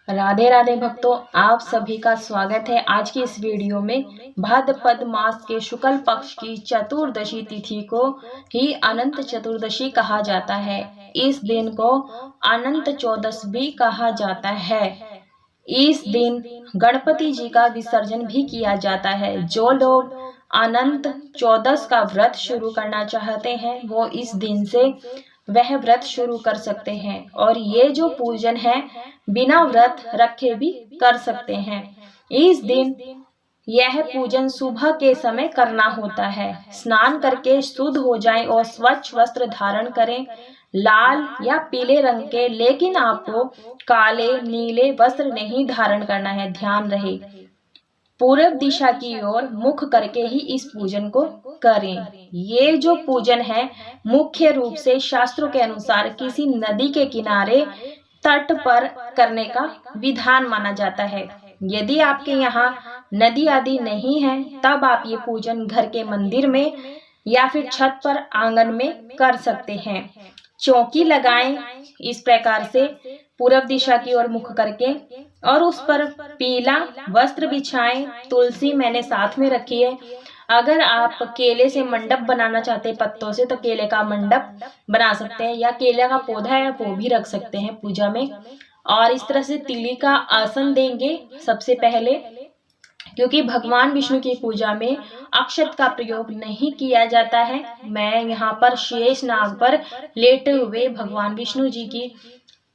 राधे राधे भक्तों, आप सभी का स्वागत है। आज की इस वीडियो में भाद्रपद मास के शुक्ल पक्ष की चतुर्दशी तिथि को ही अनंत चतुर्दशी कहा जाता है। इस दिन को अनंत चौदस भी कहा जाता है। इस दिन गणपति जी का विसर्जन भी किया जाता है। जो लोग अनंत चौदस का व्रत शुरू करना चाहते हैं वो इस दिन से वह व्रत शुरू कर सकते हैं और ये जो पूजन है बिना व्रत रखे भी कर सकते हैं। इस दिन यह पूजन सुबह के समय करना होता है। स्नान करके शुद्ध हो जाएं और स्वच्छ वस्त्र धारण करें, लाल या पीले रंग के, लेकिन आपको काले नीले वस्त्र नहीं धारण करना है। ध्यान रहे, पूर्व दिशा की ओर मुख करके ही इस पूजन को करें। ये जो पूजन है मुख्य रूप से शास्त्रों के अनुसार किसी नदी के किनारे तट पर करने का विधान माना जाता है। यदि आपके यहाँ नदी आदि नहीं है तब आप ये पूजन घर के मंदिर में या फिर छत पर आंगन में कर सकते हैं। चौकी लगाएं इस प्रकार से पूर्व दिशा की ओर मुख करके और उस पर पीला वस्त्र बिछाएं। तुलसी मैंने साथ में रखी है। अगर आप केले से मंडप बनाना चाहते हैं पत्तों से तो केले का मंडप बना सकते हैं या केले का पौधा है वो भी रख सकते हैं पूजा में। और इस तरह से तीली का आसन देंगे सबसे पहले, क्योंकि भगवान विष्णु की पूजा में अक्षत का प्रयोग नहीं किया जाता है। मैं यहाँ पर शेष नाग पर लेटे हुए भगवान विष्णु जी की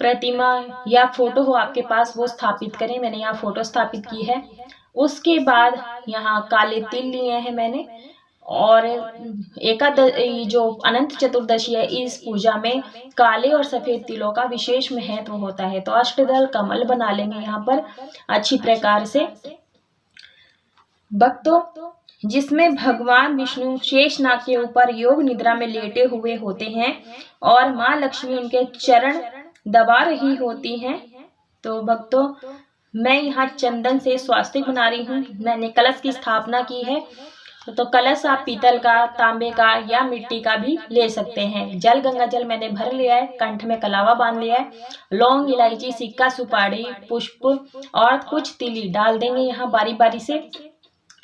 प्रतिमा या फोटो हो आपके पास वो स्थापित करें। मैंने यहाँ फोटो स्थापित की है। उसके बाद यहाँ काले तिल लिए हैं मैंने। और जो अनंत चतुर्दशी है इस पूजा में काले और सफेद तिलों का विशेष महत्व होता है। तो अष्टदल कमल बना लेंगे यहाँ पर अच्छी प्रकार से भक्तों, जिसमें भगवान विष्णु शेषनाग के ऊपर योग निद्रा में लेटे हुए होते हैं और माँ लक्ष्मी उनके चरण दबा रही होती हैं। तो भक्तों, मैं यहाँ चंदन से स्वास्तिक बना रही हूँ। मैंने कलश की स्थापना की है। तो कलश आप पीतल का, तांबे का या मिट्टी का भी ले सकते हैं। जल गंगा जल मैंने भर लिया है। कंठ में कलावा बांध लिया है। लौंग, इलायची, सिक्का, सुपारी, पुष्प और कुछ तिली डाल देंगे यहाँ बारी बारी से।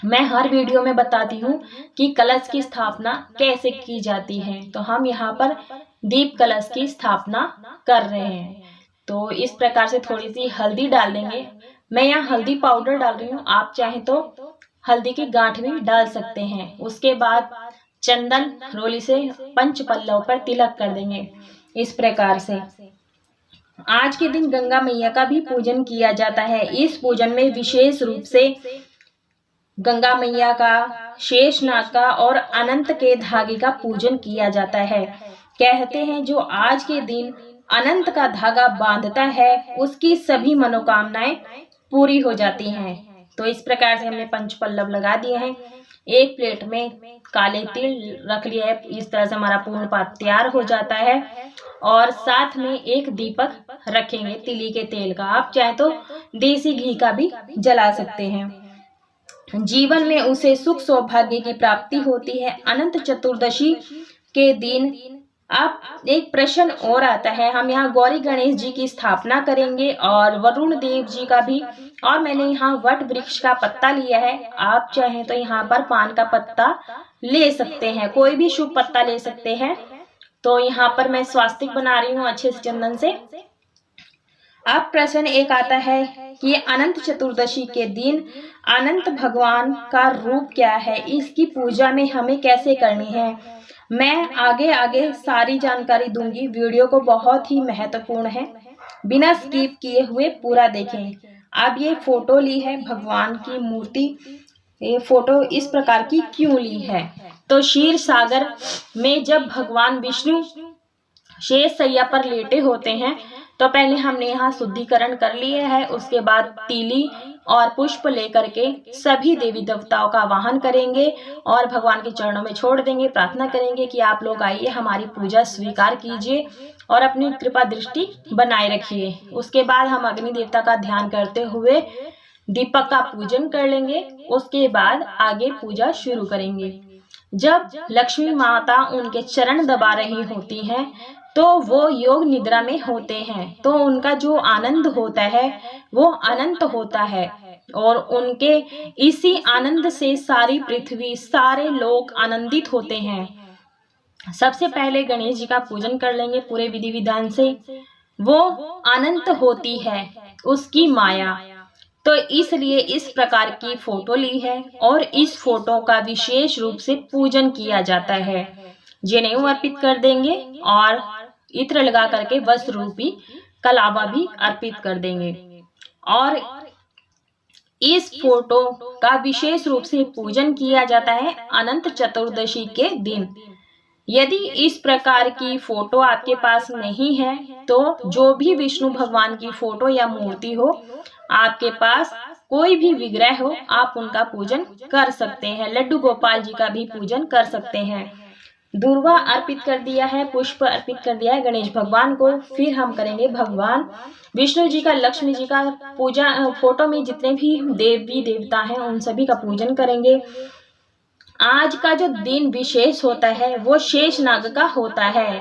मैं हर वीडियो में बताती हूँ कि कलश की स्थापना कैसे की जाती है। तो हम यहाँ पर दीप कलश की स्थापना कर रहे हैं। तो इस प्रकार से थोड़ी सी हल्दी डाल देंगे। मैं यहाँ हल्दी पाउडर डाल रही हूँ, आप चाहें तो हल्दी की गांठ भी डाल सकते हैं। उसके बाद चंदन रोली से पंच पल्लव पर तिलक कर देंगे इस प्रकार से। आज के दिन गंगा मैया का भी पूजन किया जाता है। इस पूजन में विशेष रूप से गंगा मैया का, शेषनाग का और अनंत के धागे का पूजन किया जाता है। कहते हैं जो आज के दिन अनंत का धागा बांधता है उसकी सभी मनोकामनाएं पूरी हो जाती हैं। तो इस प्रकार से हमने पंच पल्लव लगा दिए हैं। एक प्लेट में काले तिल रख लिया है। इस तरह से हमारा पूर्ण पात तैयार हो जाता है। और साथ में एक दीपक रखेंगे तिली के तेल का। आप चाहे तो देसी घी का भी जला सकते हैं। जीवन में उसे सुख सौभाग्य की प्राप्ति होती है। अनंत चतुर्दशी के दिन अब एक प्रश्न और आता है। हम यहाँ गौरी गणेश जी की स्थापना करेंगे और वरुण देव जी का भी। और मैंने यहाँ वट वृक्ष का पत्ता लिया है। आप चाहें तो यहाँ पर पान का पत्ता ले सकते हैं, कोई भी शुभ पत्ता ले सकते हैं। तो यहाँ पर मैं स्वास्तिक बना रही हूँ अच्छे से चंदन से। अब प्रश्न एक आता है कि अनंत चतुर्दशी के दिन अनंत भगवान का रूप क्या है, इसकी पूजा में हमें कैसे करनी है। मैं आगे सारी जानकारी दूंगी। वीडियो को बहुत ही महत्वपूर्ण है, बिना स्किप किए हुए पूरा देखें। अब ये फोटो ली है भगवान की मूर्ति। ये फोटो इस प्रकार की क्यों ली है, तो क्षीर सागर में जब भगवान विष्णु शेष सैया पर लेटे होते हैं तो पहले हमने यहाँ शुद्धिकरण कर लिया है। उसके बाद तीली और पुष्प लेकर के सभी देवी देवताओं का आवाहन करेंगे और भगवान के चरणों में छोड़ देंगे। प्रार्थना करेंगे कि आप लोग आइए, हमारी पूजा स्वीकार कीजिए और अपनी कृपा दृष्टि बनाए रखिए। उसके बाद हम अग्नि देवता का ध्यान करते हुए दीपक का पूजन कर लेंगे। उसके बाद आगे पूजा शुरू करेंगे। जब लक्ष्मी माता उनके चरण दबा रही होती हैं तो वो योग निद्रा में होते हैं, तो उनका जो आनंद होता है वो अनंत होता है और उनके इसी आनंद से सारी पृथ्वी, सारे लोग आनंदित होते हैं। सबसे पहले गणेश जी का पूजन कर लेंगे पूरे विधि विधान से। वो अनंत होती है उसकी माया, तो इसलिए इस प्रकार की फोटो ली है और इस फोटो का विशेष रूप से पूजन किया जाता है। जनेऊ अर्पित कर देंगे और इत्र लगा करके वस्त्र रूपी कलावा भी अर्पित कर देंगे और इस फोटो का विशेष रूप से पूजन किया जाता है अनंत चतुर्दशी के दिन। यदि इस प्रकार की फोटो आपके पास नहीं है तो जो भी विष्णु भगवान की फोटो या मूर्ति हो, आपके पास कोई भी विग्रह हो, आप उनका पूजन कर सकते हैं। लड्डू गोपाल जी का भी पूजन कर सकते हैं। दूर्वा अर्पित कर दिया है, पुष्प अर्पित कर दिया है गणेश भगवान को। फिर हम करेंगे भगवान विष्णु जी का, लक्ष्मी जी का पूजा। फोटो में जितने भी देवी देवता हैं उन सभी का पूजन करेंगे। आज का जो दिन विशेष होता है वो शेष नाग का होता है।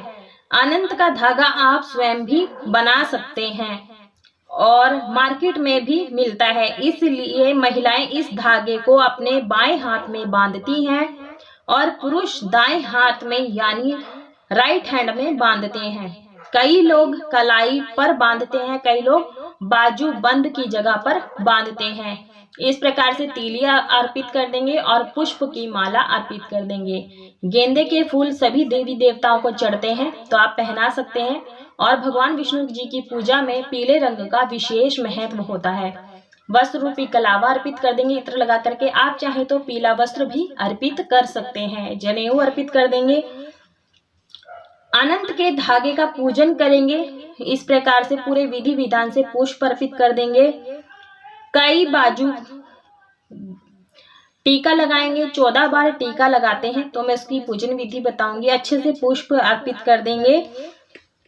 अनंत का धागा आप स्वयं भी बना सकते हैं और मार्केट में भी मिलता है, इसलिए महिलाएं इस धागे को अपने बाएं हाथ में बांधती हैं और पुरुष दाएं हाथ में यानी राइट हैंड में बांधते हैं। कई लोग कलाई पर बांधते हैं, कई लोग बाजू बंद की जगह पर बांधते हैं। इस प्रकार से तीलियां अर्पित कर देंगे और पुष्प की माला अर्पित कर देंगे। गेंदे के फूल सभी देवी देवताओं को चढ़ते हैं तो आप पहना सकते हैं और भगवान विष्णु जी की पूजा में पीले रंग का विशेष महत्व होता है। वस्त्र रूपी कलावा अर्पित कर देंगे इत्र लगा करके। आप चाहे तो पीला वस्त्र भी अर्पित कर सकते हैं। जनेऊ अर्पित कर देंगे। अनंत के धागे का पूजन करेंगे। इस प्रकार से पूरे विधि विधान से पुष्प अर्पित कर देंगे। कई बाजू टीका लगाएंगे, 14 बार टीका लगाते हैं तो मैं उसकी पूजन विधि बताऊंगी। अच्छे से पुष्प अर्पित कर देंगे।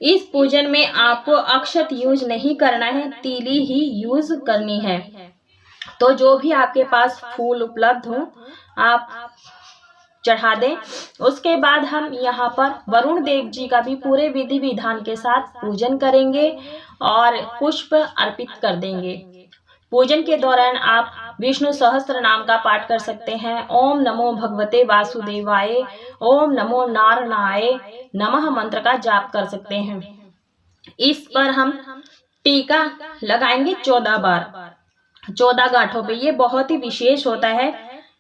इस पूजन में आपको अक्षत यूज नहीं करना है, तीली ही यूज करनी है। तो जो भी आपके पास फूल उपलब्ध हो आप चढ़ा दें। उसके बाद हम यहाँ पर वरुण देव जी का भी पूरे विधि विधान के साथ पूजन करेंगे और पुष्प अर्पित कर देंगे। पूजन के दौरान आप विष्णु सहस्त्र नाम का पाठ कर सकते हैं। ओम नमो भगवते वासुदेवाय, ओम नमो नारायणाय नमः मंत्र का जाप कर सकते हैं। इस पर हम टीका लगाएंगे 14 बार, 14 गांठों पे। ये बहुत ही विशेष होता है,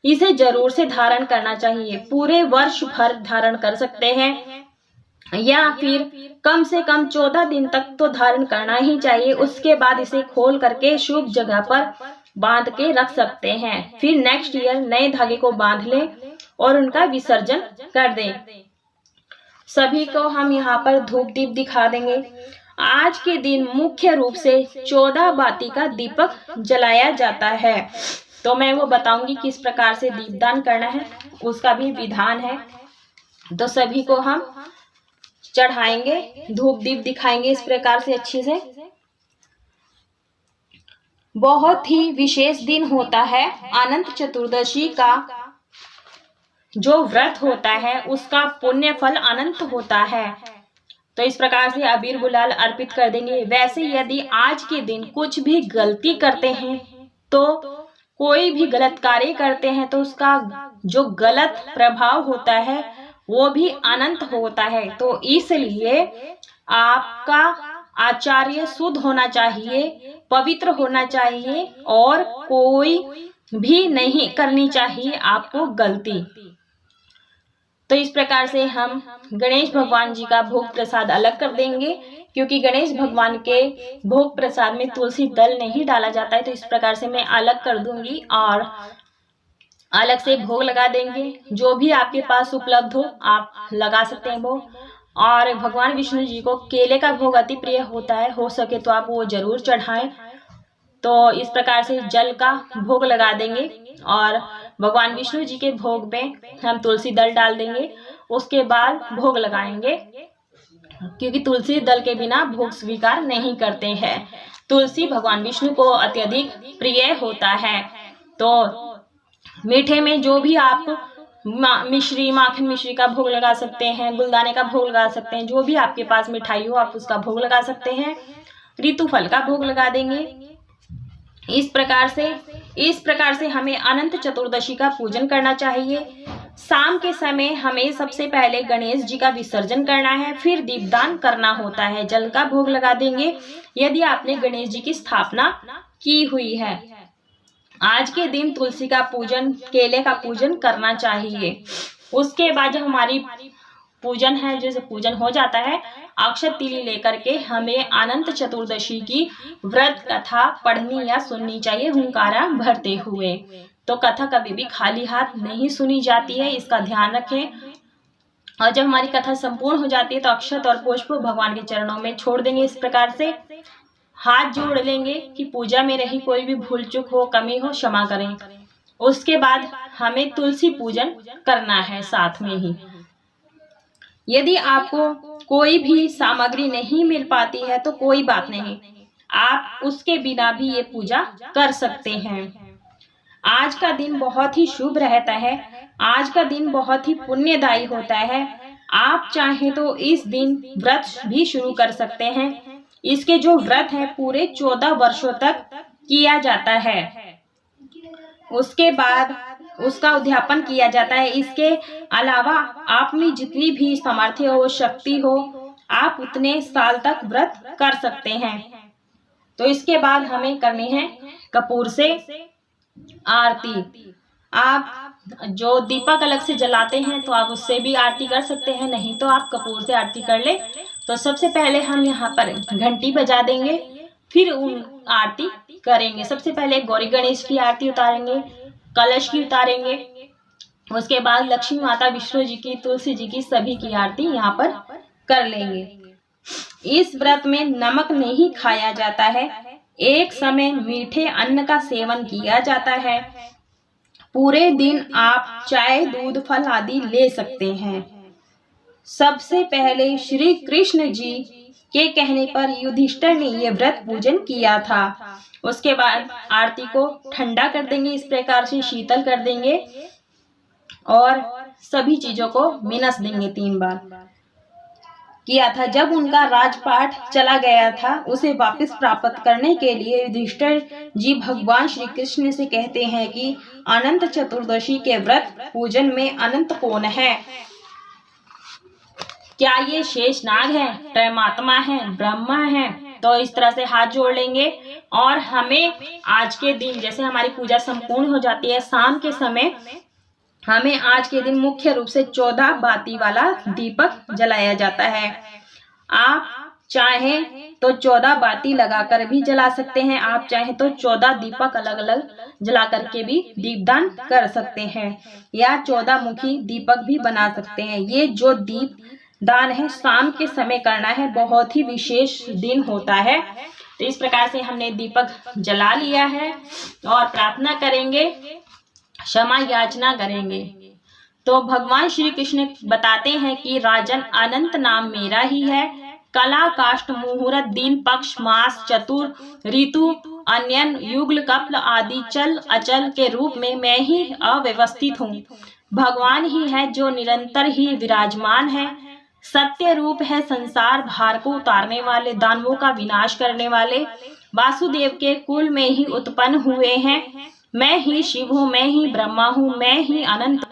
इसे जरूर से धारण करना चाहिए। पूरे वर्ष भर धारण कर सकते हैं या फिर कम से कम 14 दिन तक तो धारण करना ही चाहिए। उसके बाद इसे खोल करके शुभ जगह पर बांध के रख सकते हैं। फिर नेक्स्ट ईयर नए धागे को बांध लें और उनका विसर्जन कर दें। सभी को हम यहाँ पर धूप दीप दिखा देंगे। आज के दिन मुख्य रूप से 14 बाती का दीपक जलाया जाता है, तो मैं वो बताऊंगी किस प्रकार से दीपदान करना है, उसका भी विधान है। तो सभी को हम चढ़ाएंगे, धूप दीप दिखाएंगे इस प्रकार से अच्छे से। बहुत ही विशेष दिन होता है अनंत चतुर्दशी का। जो व्रत होता है उसका पुण्य फल अनंत होता है। तो इस प्रकार से अबीर गुलाल अर्पित कर देंगे। वैसे यदि आज के दिन कुछ भी गलती करते हैं, तो कोई भी गलत कार्य करते हैं, तो उसका जो गलत प्रभाव होता है वो भी अनंत होता है। तो इसलिए आपका आचार्य शुद्ध होना चाहिए, पवित्र होना चाहिए और कोई भी नहीं करनी चाहिए आपको गलती। तो इस प्रकार से हम गणेश भगवान जी का भोग प्रसाद अलग कर देंगे, क्योंकि गणेश भगवान के भोग प्रसाद में तुलसी दल नहीं डाला जाता है। तो इस प्रकार से मैं अलग कर दूंगी और अलग से भोग लगा देंगे। जो भी आपके पास उपलब्ध हो आप लगा सकते हैं भोग। और भगवान विष्णु जी को केले का भोग अति प्रिय होता है, हो सके तो आप वो जरूर चढ़ाएं। तो इस प्रकार से जल का भोग लगा देंगे और भगवान विष्णु जी के भोग में हम तुलसी दल डाल देंगे। उसके बाद भोग लगाएंगे, क्योंकि तुलसी दल के बिना भोग स्वीकार नहीं करते हैं। तुलसी भगवान विष्णु को अत्यधिक प्रिय होता है। तो मीठे में जो भी आप मिश्री, माखन मिश्री का भोग लगा सकते हैं, गुलदाने का भोग लगा सकते हैं, जो भी आपके पास मिठाई हो आप उसका भोग लगा सकते हैं। ऋतु फल का भोग लगा देंगे। इस प्रकार से हमें अनंत चतुर्दशी का पूजन करना चाहिए। शाम के समय हमें सबसे पहले गणेश जी का विसर्जन करना है, फिर दीपदान करना होता है, जल का भोग लगा देंगे यदि आपने गणेश जी की स्थापना की हुई है। आज के दिन तुलसी का पूजन, केले का पूजन करना चाहिए। उसके बाद जब हमारी पूजन है, जैसे पूजन हो जाता है, अक्षत तिली लेकर के हमें अनंत चतुर्दशी की व्रत कथा पढ़नी या सुननी चाहिए हुंकारा भरते हुए। तो कथा कभी भी खाली हाथ नहीं सुनी जाती है, इसका ध्यान रखें। और जब हमारी कथा संपूर्ण हो जाती है तो अक्षत और पुष्प भगवान के चरणों में छोड़ देंगे। इस प्रकार से हाथ जोड़ लेंगे कि पूजा में रही कोई भी भूल चूक हो, कमी हो, क्षमा करें। उसके बाद हमें तुलसी पूजन करना है साथ में ही। यदि आपको कोई भी सामग्री नहीं मिल पाती है तो कोई बात नहीं, आप उसके बिना भी ये पूजा कर सकते हैं। आज का दिन बहुत ही शुभ रहता है, आज का दिन बहुत ही पुण्यदायी होता है। आप चाहें तो इस दिन व्रत भी शुरू कर सकते हैं। इसके जो व्रत है पूरे 14 वर्षों तक किया जाता है, उसके बाद उसका उद्यापन किया जाता है। इसके अलावा आप में जितनी भी सामर्थ्य हो, शक्ति हो, आप उतने साल तक व्रत कर सकते हैं। तो इसके बाद हमें करनी है कपूर से आरती। आप जो दीपक अलग से जलाते हैं तो आप उससे भी आरती कर सकते हैं, नहीं तो आप कपूर से आरती कर ले। तो सबसे पहले हम यहाँ पर घंटी बजा देंगे, फिर आरती करेंगे। सबसे पहले गौरी गणेश की आरती उतारेंगे, कलश की उतारेंगे, उसके बाद लक्ष्मी माता, विष्णु जी की, तुलसी जी की, सभी की आरती यहाँ पर कर लेंगे। इस व्रत में नमक नहीं खाया जाता है, एक समय मीठे अन्न का सेवन किया जाता है। पूरे दिन आप चाय, दूध, फल आदि ले सकते हैं। सबसे पहले श्री कृष्ण जी के कहने पर युधिष्ठिर ने यह व्रत पूजन किया था। उसके बाद आरती को ठंडा कर देंगे, इस प्रकार से शीतल कर देंगे और सभी चीजों को मिनस देंगे। 3 बार किया था। जब उनका राजपाट चला गया था, उसे वापस प्राप्त करने के लिए युधिष्ठिर जी भगवान श्री कृष्ण से कहते हैं कि अनंत चतुर्दशी के व्रत पूजन में अनंत कौन है? क्या ये शेषनाग है, परमात्मा है, ब्रह्मा है? तो इस तरह से हाथ जोड़ लेंगे और हमें आज के दिन, जैसे हमारी पूजा संपूर्ण हो जाती है शाम के समय, हमें आज के दिन मुख्य रूप से 14 बाती वाला दीपक जलाया जाता है। आप चाहें तो 14 बाती लगाकर भी जला सकते हैं, आप चाहें तो 14 दीपक अलग अलग जला करके भी दीपदान कर सकते हैं, या 14 मुखी दीपक भी बना सकते हैं। ये जो दीप दान है शाम के समय करना है, बहुत ही विशेष दिन होता है। तो इस प्रकार से हमने दीपक जला लिया है और प्रार्थना करेंगे, क्षमा याचना करेंगे। तो भगवान श्री कृष्ण बताते हैं कि राजन, अनंत नाम मेरा ही है। कला, काष्ठ, मुहूर्त, दिन, पक्ष, मास, चतुर, ऋतु, अन्यन, युगल, कप्ल आदि चल अचल के रूप में मैं ही अव्यवस्थित हूँ। भगवान ही है जो निरंतर ही विराजमान है। सत्य रूप है संसार भार को उतारने वाले, दानवों का विनाश करने वाले। वासुदेव के कुल में ही उत्पन्न हुए हैं। मैं ही शिव हूँ, मैं ही ब्रह्मा हूँ, मैं ही अनंत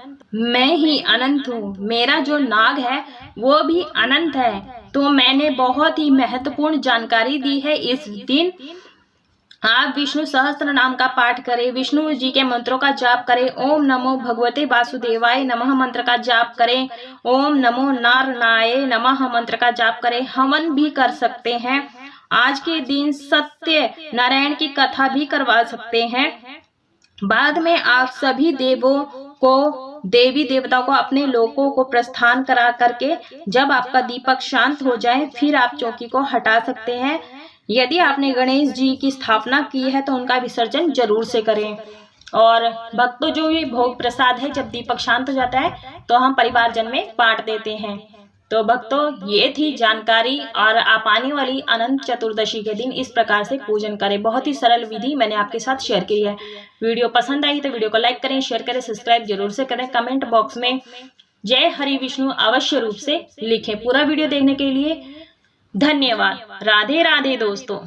हूँ। मेरा जो नाग है वो भी अनंत है। तो मैंने बहुत ही महत्वपूर्ण जानकारी दी है। इस दिन आप विष्णु सहस्त्र नाम का पाठ करें, विष्णु जी के मंत्रों का जाप करें। ओम नमो भगवते वासुदेवाय नमः मंत्र का जाप करें। ओम नमो नारायणाय नमः मंत्र का जाप करें। हवन भी कर सकते हैं। आज के दिन सत्य नारायण की कथा भी करवा सकते हैं। बाद में आप सभी देवों को, देवी देवताओं को, अपने लोकों को प्रस्थान करा करके जब आपका दीपक शांत हो जाए फिर आप चौकी को हटा सकते हैं। यदि आपने गणेश जी की स्थापना की है तो उनका विसर्जन जरूर से करें। और भक्तों, जो ये भोग प्रसाद है, जब दीपक शांत हो जाता है तो हम परिवारजन में बांट देते हैं। तो तो भक्तों ये थी जानकारी, और आप आने वाली अनंत चतुर्दशी के दिन इस प्रकार से पूजन करें। बहुत ही सरल विधि मैंने आपके साथ शेयर की है। वीडियो पसंद आई तो वीडियो को लाइक करें, शेयर करें, सब्सक्राइब जरूर से करें। कमेंट बॉक्स में जय हरि विष्णु अवश्य रूप से लिखें। पूरा वीडियो देखने के लिए धन्यवाद। राधे राधे दोस्तों।